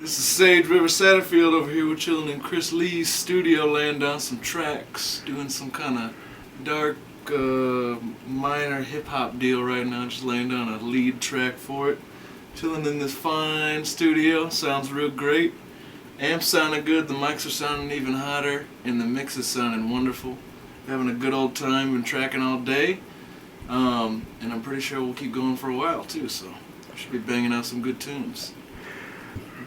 This is Sage River Satterfield over here. We're chilling in Chris Lee's studio, laying down some tracks, doing some kind of dark, minor hip-hop deal right now, just laying down a lead track for it. Chilling in this fine studio, sounds real great. Amps sounding good, the mics are sounding even hotter, and the mix is sounding wonderful. Having a good old time, been tracking all day, and I'm pretty sure we'll keep going for a while too, so I should be banging out some good tunes.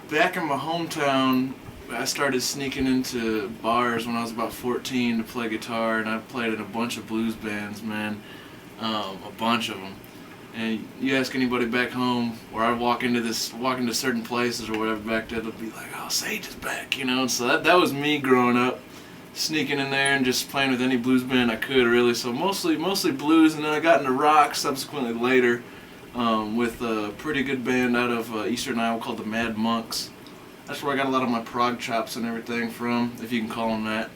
Back in my hometown, I started sneaking into bars when I was about 14 to play guitar, and I played in a bunch of blues bands, man, a bunch of them. And you ask anybody back home, or I walk into certain places or whatever back there, they'll be like, "Oh, Sage is back," you know. And so that was me growing up, sneaking in there and just playing with any blues band I could, really. So mostly blues, and then I got into rock subsequently later. With a pretty good band out of Eastern Iowa called the Mad Monks. That's where I got a lot of my prog chops and everything from, if you can call them that.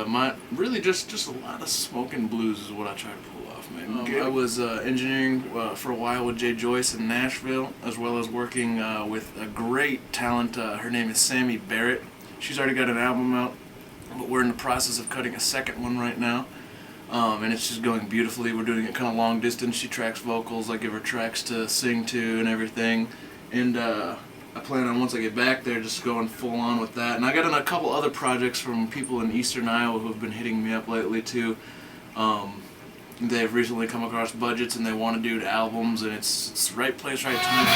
My really just a lot of smoking blues is what I try to pull off, man. I was engineering for a while with Jay Joyce in Nashville, as well as working with a great talent. Her name is Sammy Barrett. She's already got an album out, but we're in the process of cutting a second one right now. And it's just going beautifully. We're doing it kind of long distance. She tracks vocals, I give her tracks to sing to and everything. And I plan on, once I get back there, just going full on with that. And I got in a couple other projects from people in Eastern Iowa who have been hitting me up lately too. They've recently come across budgets and they want to do albums, and it's right place, right time.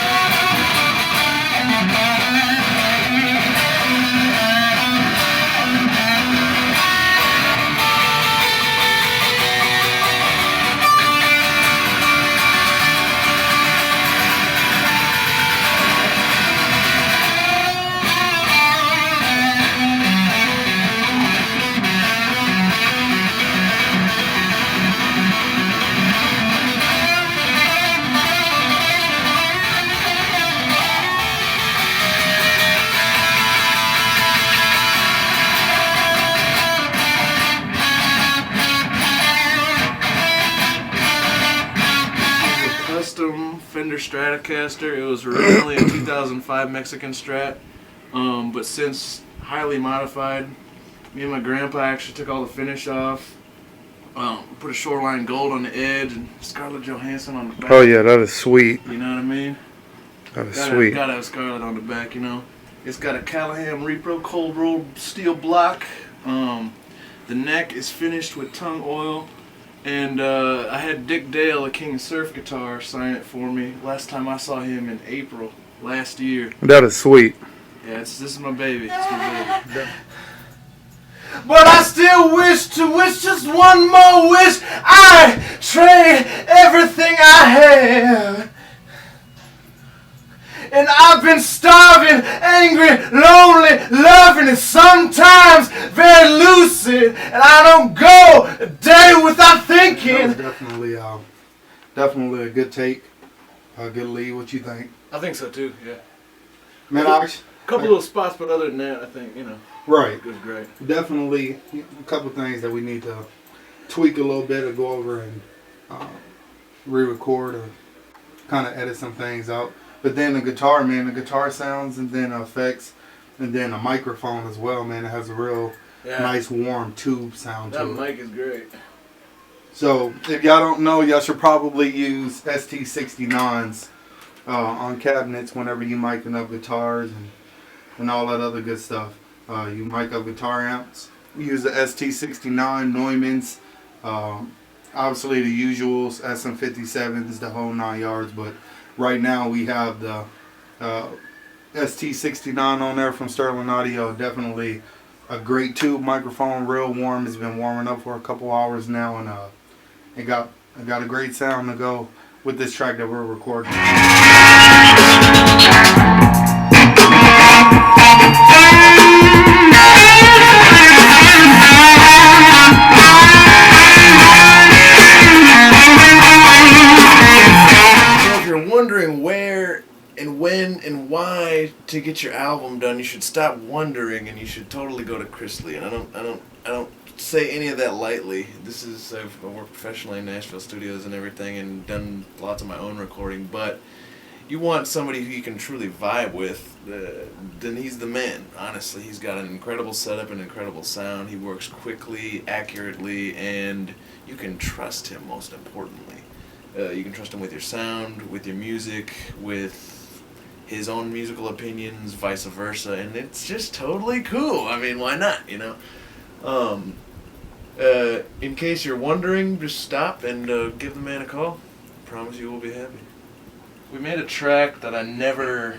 Fender Stratocaster. It was originally a 2005 Mexican Strat, but since highly modified. Me and my grandpa actually took all the finish off, put a Shoreline Gold on the edge and Scarlett Johansson on the back. Oh yeah, that is sweet. You know what I mean? That is sweet. Gotta have Scarlett on the back, you know. It's got a Callahan Repro cold rolled steel block. The neck is finished with tongue oil. And I had Dick Dale, a King of Surf guitar, sign it for me. Last time I saw him in April last year. That is sweet. Yeah, this is my baby. It's my baby. But I still wish just one more wish. I trade everything I have. And I've been starving, angry, lonely, loving, and sometimes very lucid. And I don't go a day without thinking. That was definitely a good take. A good lead. What you think? I think so too. Yeah. Man, a couple little spots, but other than that, I think right. It was great. Definitely a couple things that we need to tweak a little bit or go over and re-record or kind of edit some things out. But then the guitar sounds, and then effects, and then a microphone as well, man. It has a real nice warm tube sound to it. That mic is great. So if y'all don't know, y'all should probably use ST69s on cabinets whenever you micing up guitars and all that other good stuff. You mic up guitar amps. Use the ST69 Neumanns. Obviously the usuals, SM57s, the whole 9 yards, but right now we have the ST69 on there from Sterling Audio. Definitely a great tube microphone, real warm. It's been warming up for a couple hours now, and it got a great sound to go with this track that we're recording. Wondering where and when and why to get your album done, you should stop wondering and you should totally go to Chris Lee. And I don't say any of that lightly. I've worked professionally in Nashville studios and everything and done lots of my own recording, but you want somebody who you can truly vibe with, then he's the man. Honestly, he's got an incredible setup, an incredible sound. He works quickly, accurately, and you can trust him. Most importantly, you can trust him with your sound, with your music, with his own musical opinions, vice versa, and it's just totally cool. I mean, why not? You know. In case you're wondering, just stop and give the man a call. Promise you will be happy. We made a track that I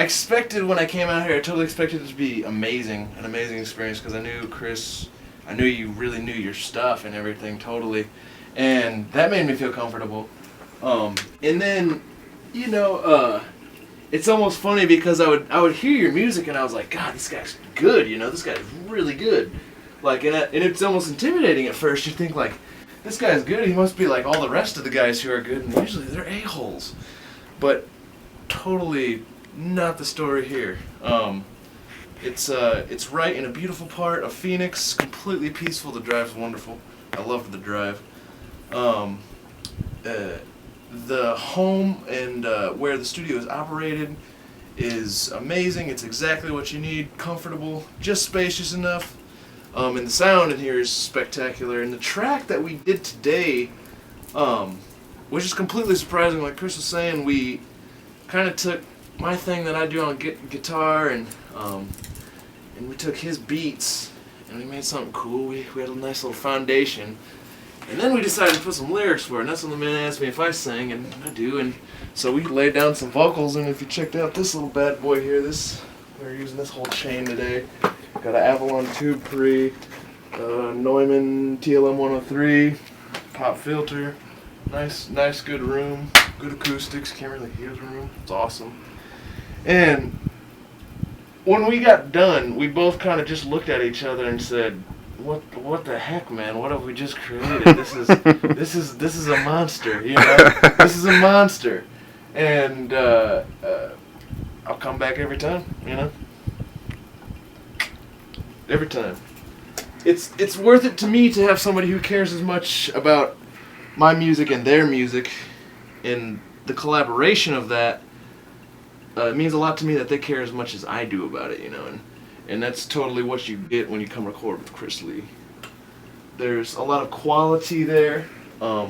expected when I came out here. I totally expected it to be amazing, an amazing experience, because I knew Chris, I knew you really knew your stuff and everything totally, and that made me feel comfortable. And then, you know, it's almost funny because I would hear your music and I was like, God, this guy's good. You know, this guy's really good. Like, and it's almost intimidating at first. You think like, this guy's good. He must be like all the rest of the guys who are good, and usually they're a-holes. But totally not the story here. It's right in a beautiful part of Phoenix, completely peaceful. The drive's wonderful. I loved the drive. The home and where the studio is operated is amazing. It's exactly what you need. Comfortable, just spacious enough. And the sound in here is spectacular. And the track that we did today, which is completely surprising, like Chris was saying, we kind of took my thing that I do on guitar, and we took his beats, and we made something cool. We had a nice little foundation, and then we decided to put some lyrics for it. And that's when the man asked me if I sang, and I do. And so we laid down some vocals. And if you checked out this little bad boy here, we're using this whole chain today. Got an Avalon Tube Pre, Neumann TLM 103, pop filter. Nice, good room, good acoustics. Can't really hear the room. It's awesome. And when we got done, we both kind of just looked at each other and said, "What the heck, man? What have we just created? This is a monster. You know, this is a monster." And I'll come back every time. You know, every time. It's worth it to me to have somebody who cares as much about my music and their music, and the collaboration of that. It means a lot to me that they care as much as I do about it, you know, and that's totally what you get when you come record with Chris Lee. There's a lot of quality there, a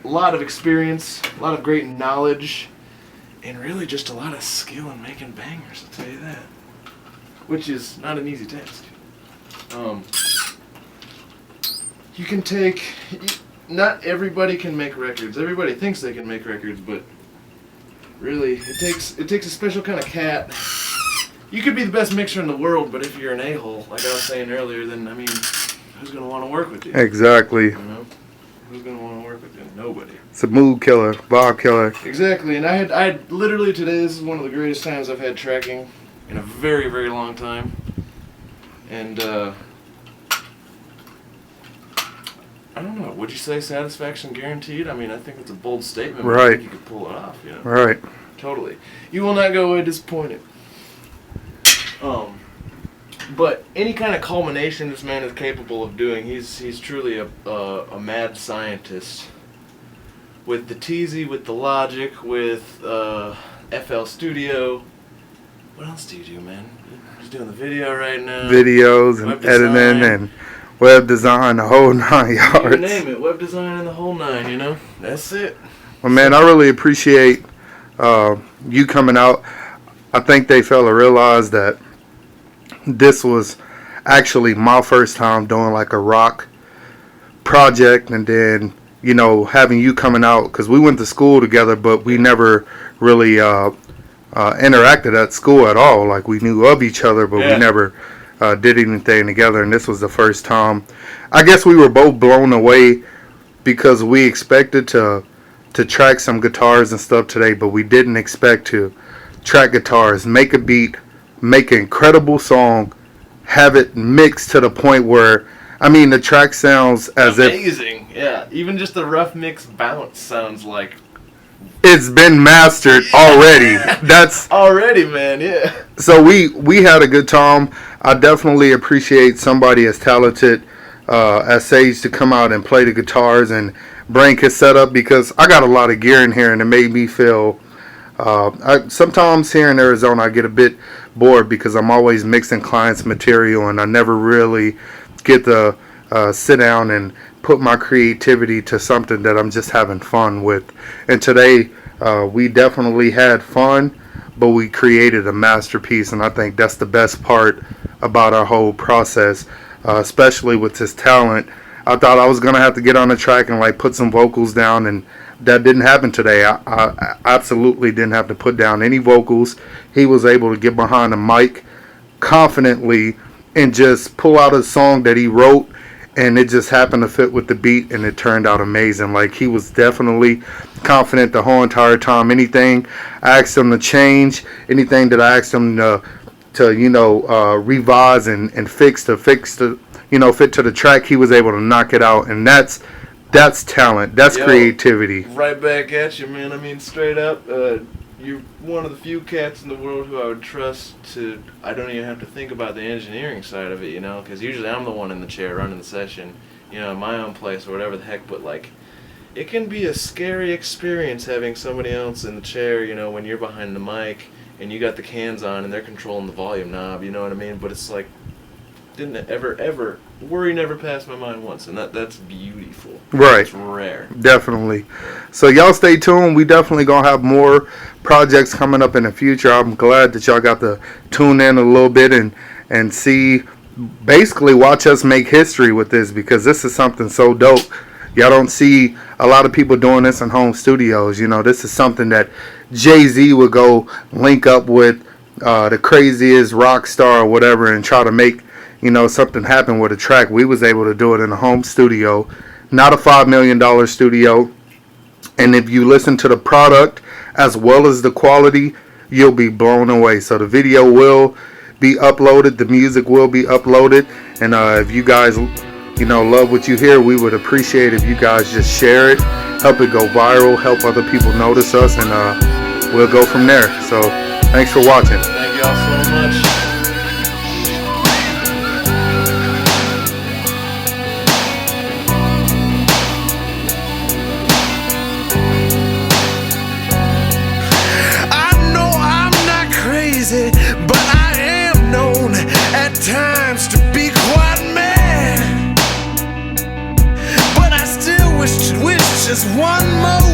lot of experience, a lot of great knowledge, and really just a lot of skill in making bangers, I'll tell you that, which is not an easy task. You can take... Not everybody can make records. Everybody thinks they can make records, but really, it takes a special kind of cat. You could be the best mixer in the world, but if you're an a-hole, like I was saying earlier, then, I mean, who's going to want to work with you? Exactly. You know? Who's going to want to work with you? Nobody. It's a mood killer, vibe killer. Exactly, and I had literally today, this is one of the greatest times I've had tracking in a very, very long time. And, I don't know. Would you say satisfaction guaranteed? I mean, I think it's a bold statement. But I think you could pull it off. You know? Right. Totally. You will not go away disappointed. But any kind of culmination this man is capable of doing, he's truly a mad scientist. With the Teasy, with the Logic, with FL Studio. What else do you do, man? He's doing the video right now. Videos and editing and web design, the whole 9 yards. You name it, web design and the whole 9, you know? That's it. Well, man, I really appreciate you coming out. I think they fail to realize that this was actually my first time doing like a rock project, and then, you know, having you coming out, because we went to school together, but we never really interacted at school at all. Like, we knew of each other, but we never did anything together, and this was the first time. I guess we were both blown away because we expected to track some guitars and stuff today, but we didn't expect to track guitars, make a beat, make an incredible song, have it mixed to the point where, I mean, the track sounds as amazing. Yeah, even just the rough mix bounce sounds like it's been mastered already. That's already, man. Yeah. So we had a good time. I definitely appreciate somebody as talented as Sage to come out and play the guitars and bring his setup, because I got a lot of gear in here and it made me feel Sometimes here in Arizona I get a bit bored because I'm always mixing clients' material and I never really get to sit down and put my creativity to something that I'm just having fun with. And today we definitely had fun, but we created a masterpiece, and I think that's the best part about our whole process, especially with this talent. I thought I was gonna have to get on the track and like put some vocals down, and that didn't happen today. I absolutely didn't have to put down any vocals. He was able to get behind the mic confidently and just pull out a song that he wrote, and it just happened to fit with the beat, and it turned out amazing. Like, he was definitely confident the whole entire time. Anything I asked him to change, anything that I asked him to revise and fix to fit to the track, he was able to knock it out. And that's talent. That's creativity. Right back at you, man. I mean, straight up, you're one of the few cats in the world who I would trust to. I don't even have to think about the engineering side of it, because usually I'm the one in the chair running the session, in my own place or whatever the heck. But like, it can be a scary experience having somebody else in the chair, when you're behind the mic and you got the cans on and they're controlling the volume knob. You know what I mean? But it's like, didn't ever worry never passed my mind once, and that's beautiful. Right. It's rare. Definitely. So y'all stay tuned. We definitely gonna have more projects coming up in the future. I'm glad that y'all got to tune in a little bit and see, basically watch us make history with this, because this is something so dope. Y'all don't see a lot of people doing this in home studios. This is something that Jay-Z would go link up with the craziest rock star or whatever and try to make something happen with a track. We was able to do it in a home studio, not a $5 million studio. And if you listen to the product as well as the quality, you'll be blown away. So the video will be uploaded, the music will be uploaded, and if you guys love what you hear, we would appreciate if you guys just share it, help it go viral, help other people notice us, and we'll go from there. So thanks for watching. Thank you all so much. But I am known at times to be quite mad. But I still wish just one more